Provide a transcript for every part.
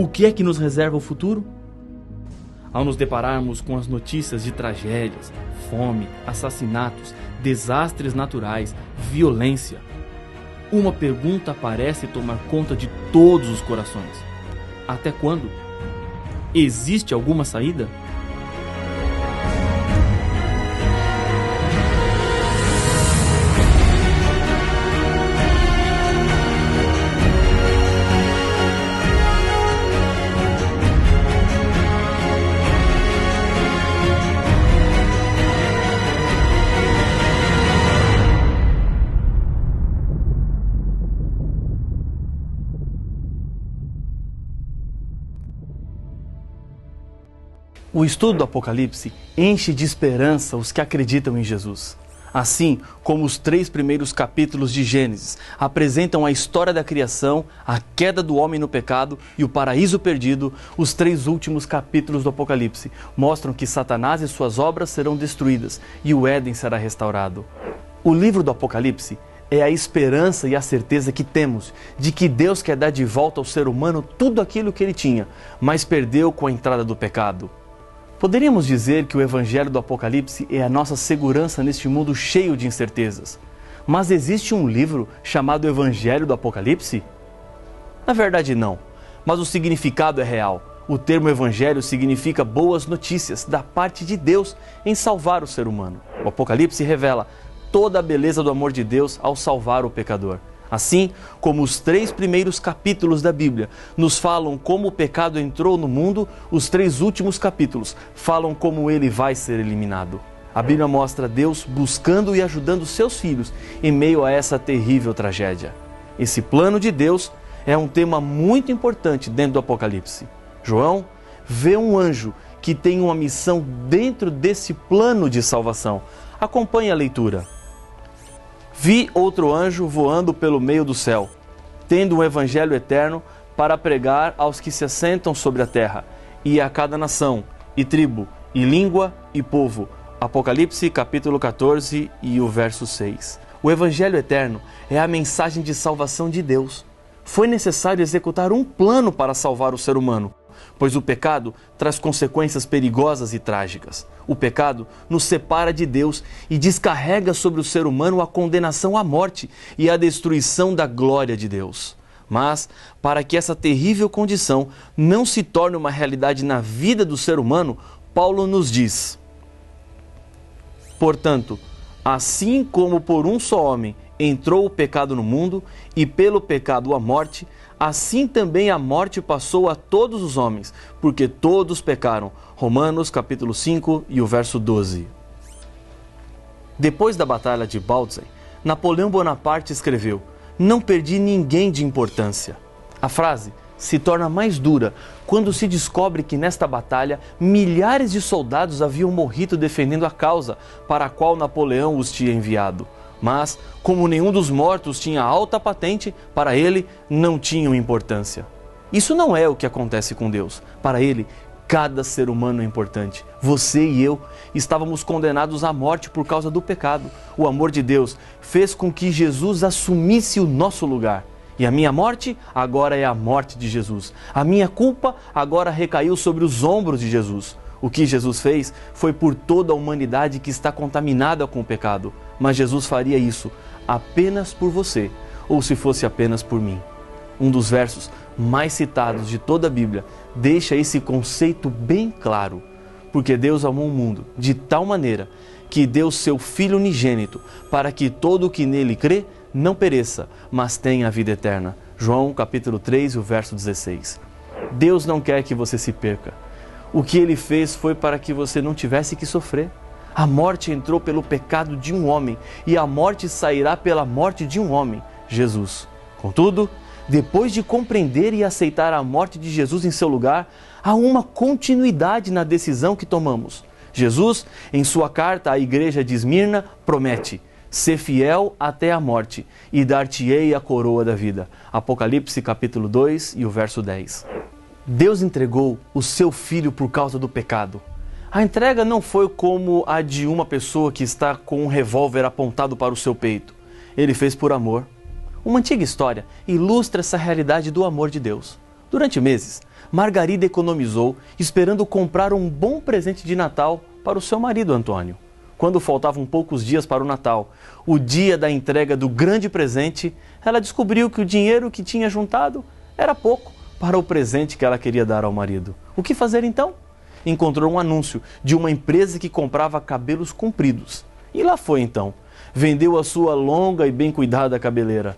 o que é que nos reserva o futuro? Ao nos depararmos com as notícias de tragédias, fome, assassinatos, desastres naturais, violência, uma pergunta parece tomar conta de todos os corações: até quando? Existe alguma saída? O estudo do Apocalipse enche de esperança os que acreditam em Jesus. Assim como os 3 primeiros capítulos de Gênesis apresentam a história da criação, a queda do homem no pecado e o paraíso perdido, os 3 últimos capítulos do Apocalipse mostram que Satanás e suas obras serão destruídas e o Éden será restaurado. O livro do Apocalipse é a esperança e a certeza que temos de que Deus quer dar de volta ao ser humano tudo aquilo que ele tinha, mas perdeu com a entrada do pecado. Poderíamos dizer que o Evangelho do Apocalipse é a nossa segurança neste mundo cheio de incertezas. Mas existe um livro chamado Evangelho do Apocalipse? Na verdade não, mas o significado é real. O termo Evangelho significa boas notícias da parte de Deus em salvar o ser humano. O Apocalipse revela toda a beleza do amor de Deus ao salvar o pecador. Assim como os 3 primeiros capítulos da Bíblia nos falam como o pecado entrou no mundo, os 3 últimos capítulos falam como ele vai ser eliminado. A Bíblia mostra Deus buscando e ajudando seus filhos em meio a essa terrível tragédia. Esse plano de Deus é um tema muito importante dentro do Apocalipse. João vê um anjo que tem uma missão dentro desse plano de salvação. Acompanhe a leitura. Vi outro anjo voando pelo meio do céu, tendo um evangelho eterno para pregar aos que se assentam sobre a terra, e a cada nação, e tribo, e língua, e povo. Apocalipse capítulo 14 e o verso 6. O evangelho eterno é a mensagem de salvação de Deus. Foi necessário executar um plano para salvar o ser humano, pois o pecado traz consequências perigosas e trágicas. O pecado nos separa de Deus e descarrega sobre o ser humano a condenação à morte e a destruição da glória de Deus. Mas, para que essa terrível condição não se torne uma realidade na vida do ser humano, Paulo nos diz: portanto, assim como por um só homem entrou o pecado no mundo, e pelo pecado a morte, assim também a morte passou a todos os homens, porque todos pecaram. Romanos capítulo 5 e o verso 12. Depois da Batalha de Bautzen, Napoleão Bonaparte escreveu: não perdi ninguém de importância. A frase se torna mais dura quando se descobre que nesta batalha milhares de soldados haviam morrido defendendo a causa para a qual Napoleão os tinha enviado. Mas, como nenhum dos mortos tinha alta patente, para ele não tinham importância. Isso não é o que acontece com Deus. Para ele, cada ser humano é importante. Você e eu estávamos condenados à morte por causa do pecado. O amor de Deus fez com que Jesus assumisse o nosso lugar. E a minha morte agora é a morte de Jesus. A minha culpa agora recaiu sobre os ombros de Jesus. O que Jesus fez foi por toda a humanidade que está contaminada com o pecado. Mas Jesus faria isso apenas por você, ou se fosse apenas por mim. Um dos versos mais citados de toda a Bíblia deixa esse conceito bem claro. Porque Deus amou o mundo de tal maneira que deu seu Filho unigênito para que todo o que nele crê não pereça, mas tenha a vida eterna. João capítulo 3, o verso 16. Deus não quer que você se perca. O que ele fez foi para que você não tivesse que sofrer. A morte entrou pelo pecado de um homem e a morte sairá pela morte de um homem, Jesus. Contudo, depois de compreender e aceitar a morte de Jesus em seu lugar, há uma continuidade na decisão que tomamos. Jesus, em sua carta à igreja de Esmirna, promete: ser fiel até a morte e dar-te-ei a coroa da vida. Apocalipse capítulo 2 e o verso 10. Deus entregou o seu Filho por causa do pecado. A entrega não foi como a de uma pessoa que está com um revólver apontado para o seu peito. Ele fez por amor. Uma antiga história ilustra essa realidade do amor de Deus. Durante meses, Margarida economizou, esperando comprar um bom presente de Natal para o seu marido Antônio. Quando faltavam poucos dias para o Natal, o dia da entrega do grande presente, ela descobriu que o dinheiro que tinha juntado era pouco para o presente que ela queria dar ao marido. O que fazer então? Encontrou um anúncio de uma empresa que comprava cabelos compridos. E lá foi então. Vendeu a sua longa e bem cuidada cabeleira.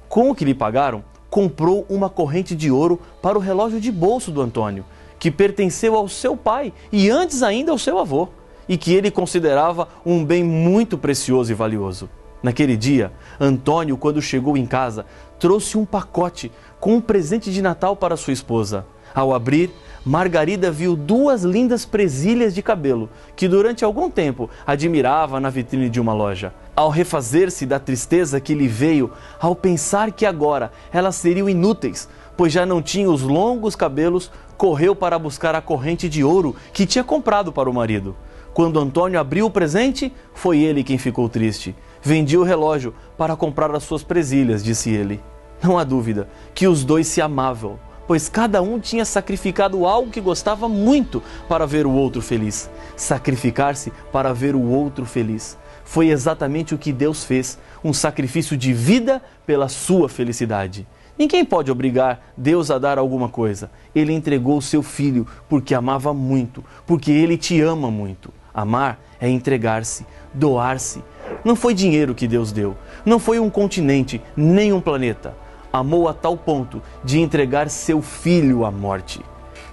Com o que lhe pagaram, comprou uma corrente de ouro para o relógio de bolso do Antônio, que pertenceu ao seu pai e antes ainda ao seu avô, e que ele considerava um bem muito precioso e valioso. Naquele dia, Antônio, quando chegou em casa, trouxe um pacote com um presente de Natal para sua esposa. Ao abrir, Margarida viu 2 lindas presilhas de cabelo, que durante algum tempo admirava na vitrine de uma loja. Ao refazer-se da tristeza que lhe veio ao pensar que agora elas seriam inúteis, pois já não tinha os longos cabelos, correu para buscar a corrente de ouro que tinha comprado para o marido. Quando Antônio abriu o presente, foi ele quem ficou triste. Vendi o relógio para comprar as suas presilhas, disse ele. Não há dúvida que os dois se amavam, pois cada um tinha sacrificado algo que gostava muito para ver o outro feliz. Sacrificar-se para ver o outro feliz. Foi exatamente o que Deus fez, um sacrifício de vida pela sua felicidade. Ninguém pode obrigar Deus a dar alguma coisa. Ele entregou o seu filho porque amava muito, porque ele te ama muito. Amar é entregar-se, doar-se. Não foi dinheiro que Deus deu, não foi um continente, nem um planeta. Amou a tal ponto de entregar seu filho à morte.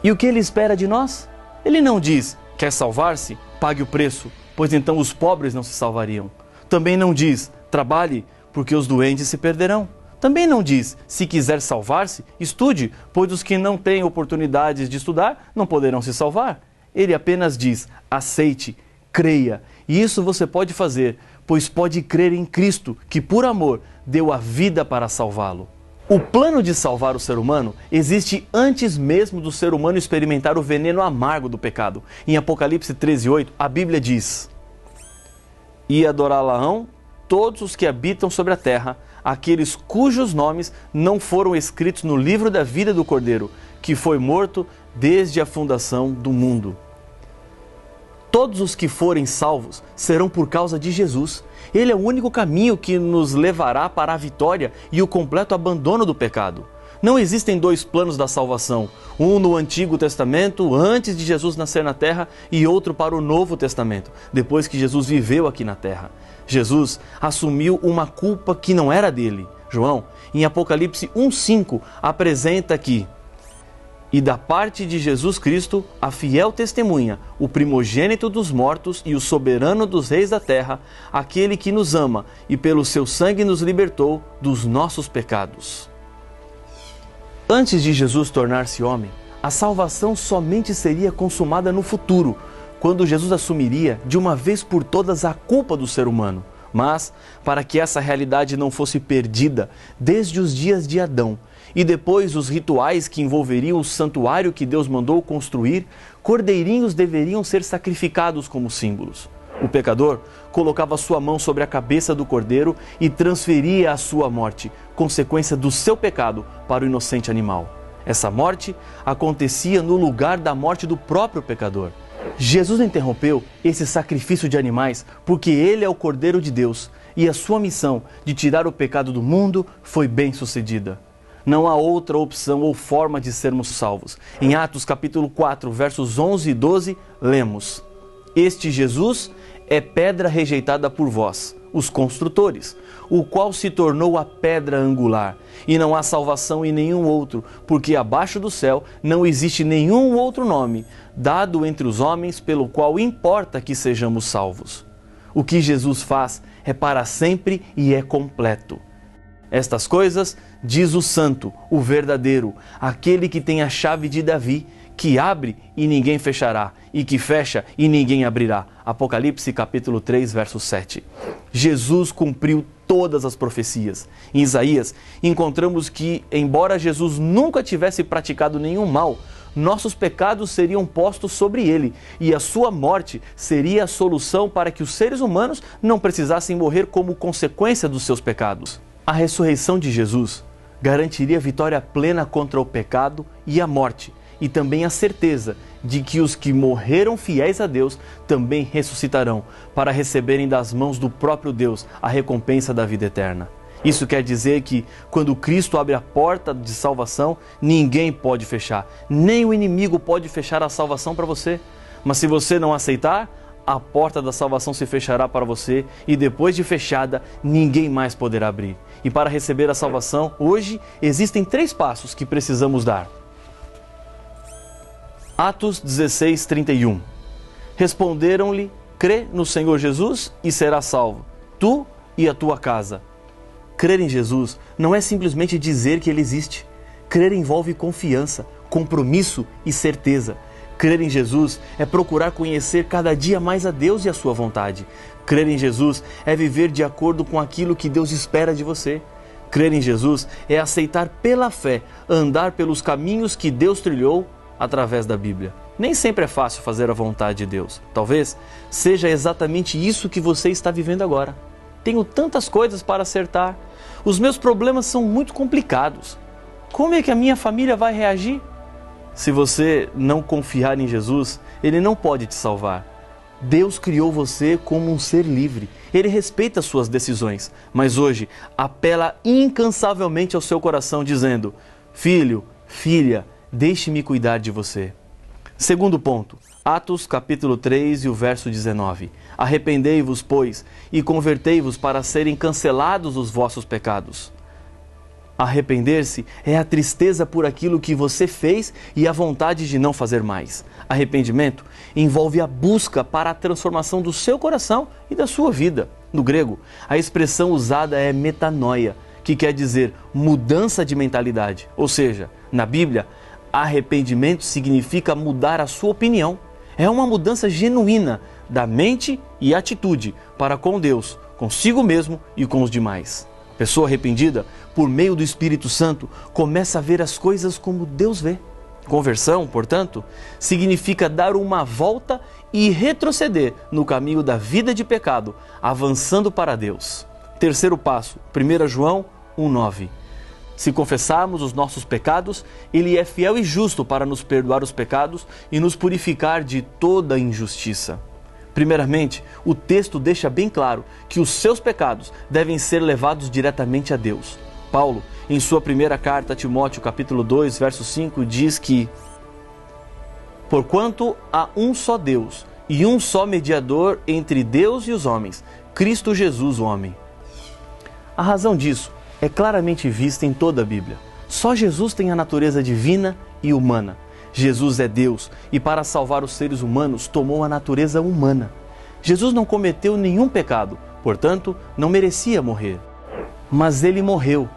E o que ele espera de nós? Ele não diz, quer salvar-se? Pague o preço, pois então os pobres não se salvariam. Também não diz, trabalhe, porque os doentes se perderão. Também não diz, se quiser salvar-se, estude, pois os que não têm oportunidades de estudar não poderão se salvar. Ele apenas diz, aceite, creia. E isso você pode fazer, pois pode crer em Cristo, que por amor deu a vida para salvá-lo. O plano de salvar o ser humano existe antes mesmo do ser humano experimentar o veneno amargo do pecado. Em Apocalipse 13:8, a Bíblia diz: E adorá-la-ão todos os que habitam sobre a terra, aqueles cujos nomes não foram escritos no livro da vida do Cordeiro, que foi morto desde a fundação do mundo. Todos os que forem salvos serão por causa de Jesus. Ele é o único caminho que nos levará para a vitória e o completo abandono do pecado. Não existem 2 planos da salvação, um no Antigo Testamento, antes de Jesus nascer na terra, e outro para o Novo Testamento, depois que Jesus viveu aqui na terra. Jesus assumiu uma culpa que não era dele. João, em Apocalipse 1:5, apresenta que e da parte de Jesus Cristo, a fiel testemunha, o primogênito dos mortos e o soberano dos reis da terra, aquele que nos ama e pelo seu sangue nos libertou dos nossos pecados. Antes de Jesus tornar-se homem, a salvação somente seria consumada no futuro, quando Jesus assumiria de uma vez por todas a culpa do ser humano. Mas, para que essa realidade não fosse perdida desde os dias de Adão, e depois os rituais que envolveriam o santuário que Deus mandou construir, cordeirinhos deveriam ser sacrificados como símbolos. O pecador colocava sua mão sobre a cabeça do cordeiro e transferia a sua morte, consequência do seu pecado, para o inocente animal. Essa morte acontecia no lugar da morte do próprio pecador. Jesus interrompeu esse sacrifício de animais porque ele é o Cordeiro de Deus e a sua missão de tirar o pecado do mundo foi bem sucedida. Não há outra opção ou forma de sermos salvos. Em Atos capítulo 4, versos 11 e 12, lemos: Este Jesus é pedra rejeitada por vós, os construtores, o qual se tornou a pedra angular. E não há salvação em nenhum outro, porque abaixo do céu não existe nenhum outro nome dado entre os homens pelo qual importa que sejamos salvos. O que Jesus faz é para sempre e é completo. Estas coisas diz o santo, o verdadeiro, aquele que tem a chave de Davi, que abre e ninguém fechará, e que fecha e ninguém abrirá. Apocalipse capítulo 3, verso 7. Jesus cumpriu todas as profecias. Em Isaías, encontramos que, embora Jesus nunca tivesse praticado nenhum mal, nossos pecados seriam postos sobre ele, e a sua morte seria a solução para que os seres humanos não precisassem morrer como consequência dos seus pecados. A ressurreição de Jesus garantiria vitória plena contra o pecado e a morte, e também a certeza de que os que morreram fiéis a Deus também ressuscitarão para receberem das mãos do próprio Deus a recompensa da vida eterna. Isso quer dizer que, quando Cristo abre a porta de salvação, ninguém pode fechar. Nem o inimigo pode fechar a salvação para você. Mas se você não aceitar, a porta da salvação se fechará para você e depois de fechada, ninguém mais poderá abrir. E para receber a salvação, hoje, existem 3 passos que precisamos dar. Atos 16, 31. Responderam-lhe: crê no Senhor Jesus e serás salvo, tu e a tua casa. Crer em Jesus não é simplesmente dizer que Ele existe. Crer envolve confiança, compromisso e certeza. Crer em Jesus é procurar conhecer cada dia mais a Deus e a sua vontade. Crer em Jesus é viver de acordo com aquilo que Deus espera de você. Crer em Jesus é aceitar pela fé, andar pelos caminhos que Deus trilhou através da Bíblia. Nem sempre é fácil fazer a vontade de Deus. Talvez seja exatamente isso que você está vivendo agora. Tenho tantas coisas para acertar. Os meus problemas são muito complicados. Como é que a minha família vai reagir? Se você não confiar em Jesus, Ele não pode te salvar. Deus criou você como um ser livre. Ele respeita suas decisões, mas hoje apela incansavelmente ao seu coração dizendo: filho, filha, deixe-me cuidar de você. Segundo ponto, Atos capítulo 3 e o verso 19. Arrependei-vos, pois, e convertei-vos para serem cancelados os vossos pecados. Arrepender-se é a tristeza por aquilo que você fez e a vontade de não fazer mais. Arrependimento envolve a busca para a transformação do seu coração e da sua vida. No grego, a expressão usada é metanoia, que quer dizer mudança de mentalidade. Ou seja, na Bíblia, arrependimento significa mudar a sua opinião. É uma mudança genuína da mente e atitude para com Deus, consigo mesmo e com os demais. A pessoa arrependida, por meio do Espírito Santo, começa a ver as coisas como Deus vê. Conversão, portanto, significa dar uma volta e retroceder no caminho da vida de pecado, avançando para Deus. Terceiro passo, 1 João 1,9. Se confessarmos os nossos pecados, Ele é fiel e justo para nos perdoar os pecados e nos purificar de toda injustiça. Primeiramente, o texto deixa bem claro que os seus pecados devem ser levados diretamente a Deus. Paulo, em sua primeira carta a Timóteo, capítulo 2, verso 5, diz que: porquanto há um só Deus e um só mediador entre Deus e os homens, Cristo Jesus, o homem. A razão disso é claramente vista em toda a Bíblia. Só Jesus tem a natureza divina e humana. Jesus é Deus e para salvar os seres humanos tomou a natureza humana. Jesus não cometeu nenhum pecado, portanto não merecia morrer. Mas Ele morreu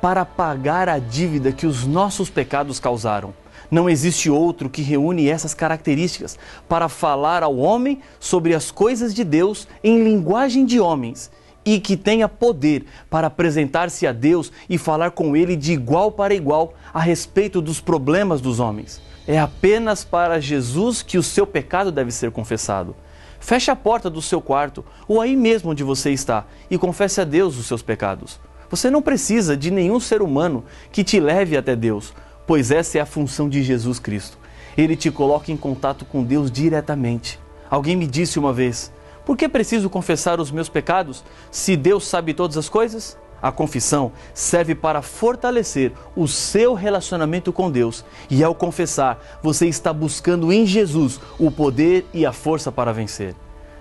para pagar a dívida que os nossos pecados causaram. Não existe outro que reúne essas características para falar ao homem sobre as coisas de Deus em linguagem de homens e que tenha poder para apresentar-se a Deus e falar com Ele de igual para igual a respeito dos problemas dos homens. É apenas para Jesus que o seu pecado deve ser confessado. Feche a porta do seu quarto ou aí mesmo onde você está e confesse a Deus os seus pecados. Você não precisa de nenhum ser humano que te leve até Deus, pois essa é a função de Jesus Cristo. Ele te coloca em contato com Deus diretamente. Alguém me disse uma vez: por que preciso confessar os meus pecados se Deus sabe todas as coisas? A confissão serve para fortalecer o seu relacionamento com Deus e ao confessar, você está buscando em Jesus o poder e a força para vencer.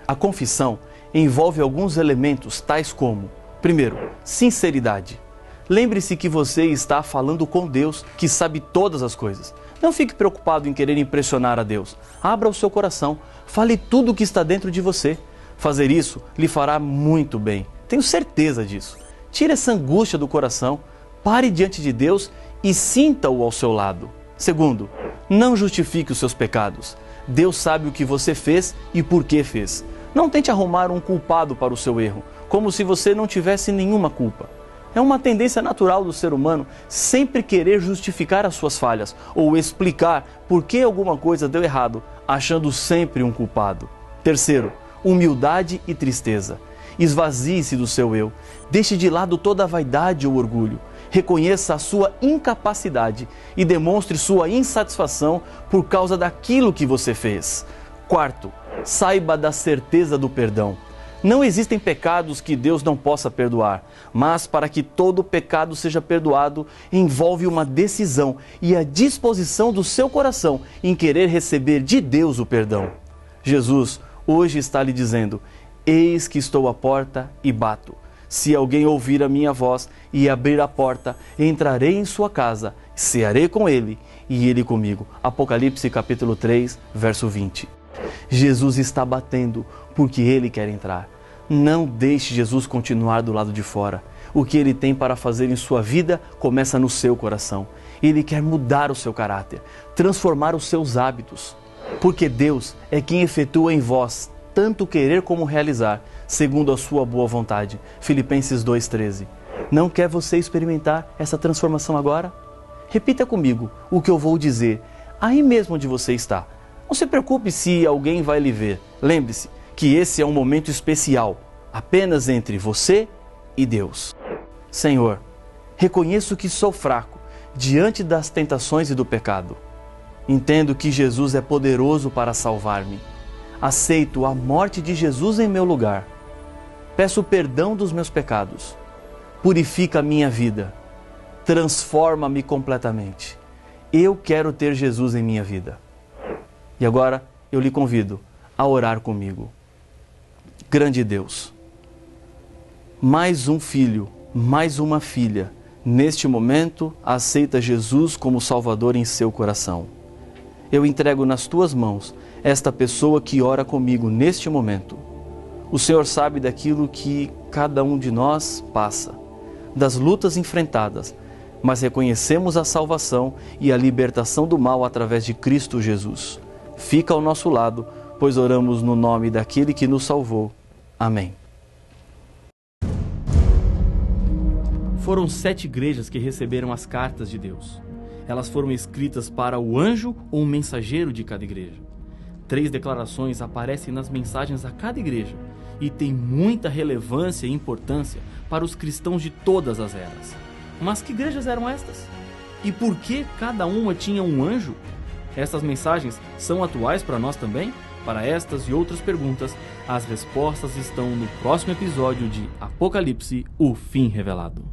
A confissão envolve alguns elementos tais como: primeiro, sinceridade. Lembre-se que você está falando com Deus, que sabe todas as coisas. Não fique preocupado em querer impressionar a Deus. Abra o seu coração, fale tudo o que está dentro de você. Fazer isso lhe fará muito bem. Tenho certeza disso. Tire essa angústia do coração, pare diante de Deus e sinta-o ao seu lado. Segundo, não justifique os seus pecados. Deus sabe o que você fez e por que fez. Não tente arrumar um culpado para o seu erro, como se você não tivesse nenhuma culpa. É uma tendência natural do ser humano sempre querer justificar as suas falhas ou explicar por que alguma coisa deu errado, achando sempre um culpado. Terceiro, humildade e tristeza. Esvazie-se do seu eu. Deixe de lado toda a vaidade ou orgulho. Reconheça a sua incapacidade e demonstre sua insatisfação por causa daquilo que você fez. Quarto, saiba da certeza do perdão. Não existem pecados que Deus não possa perdoar, mas para que todo pecado seja perdoado, envolve uma decisão e a disposição do seu coração em querer receber de Deus o perdão. Jesus hoje está lhe dizendo: eis que estou à porta e bato. Se alguém ouvir a minha voz e abrir a porta, entrarei em sua casa, cearei com ele e ele comigo. Apocalipse capítulo 3, verso 20. Jesus está batendo porque ele quer entrar. Não deixe Jesus continuar do lado de fora. O que ele tem para fazer em sua vida começa no seu coração. Ele quer mudar o seu caráter, transformar os seus hábitos. Porque Deus é quem efetua em vós tanto querer como realizar, segundo a sua boa vontade. Filipenses 2,13. Não quer você experimentar essa transformação agora? Repita comigo o que eu vou dizer, aí mesmo onde você está. Não se preocupe se alguém vai lhe ver. Lembre-se que esse é um momento especial, apenas entre você e Deus. Senhor, reconheço que sou fraco diante das tentações e do pecado. Entendo que Jesus é poderoso para salvar-me. Aceito a morte de Jesus em meu lugar. Peço perdão dos meus pecados. Purifica a minha vida. Transforma-me completamente. Eu quero ter Jesus em minha vida. E agora eu lhe convido a orar comigo. Grande Deus, mais um filho, mais uma filha, neste momento aceita Jesus como Salvador em seu coração. Eu entrego nas tuas mãos esta pessoa que ora comigo neste momento. O Senhor sabe daquilo que cada um de nós passa, das lutas enfrentadas, mas reconhecemos a salvação e a libertação do mal através de Cristo Jesus. Fica ao nosso lado, pois oramos no nome daquele que nos salvou. Amém. Foram 7 igrejas que receberam as cartas de Deus. Elas foram escritas para o anjo ou mensageiro de cada igreja. 3 declarações aparecem nas mensagens a cada igreja e têm muita relevância e importância para os cristãos de todas as eras. Mas que igrejas eram estas? E por que cada uma tinha um anjo? Estas mensagens são atuais para nós também? Para estas e outras perguntas, as respostas estão no próximo episódio de Apocalipse, o fim revelado.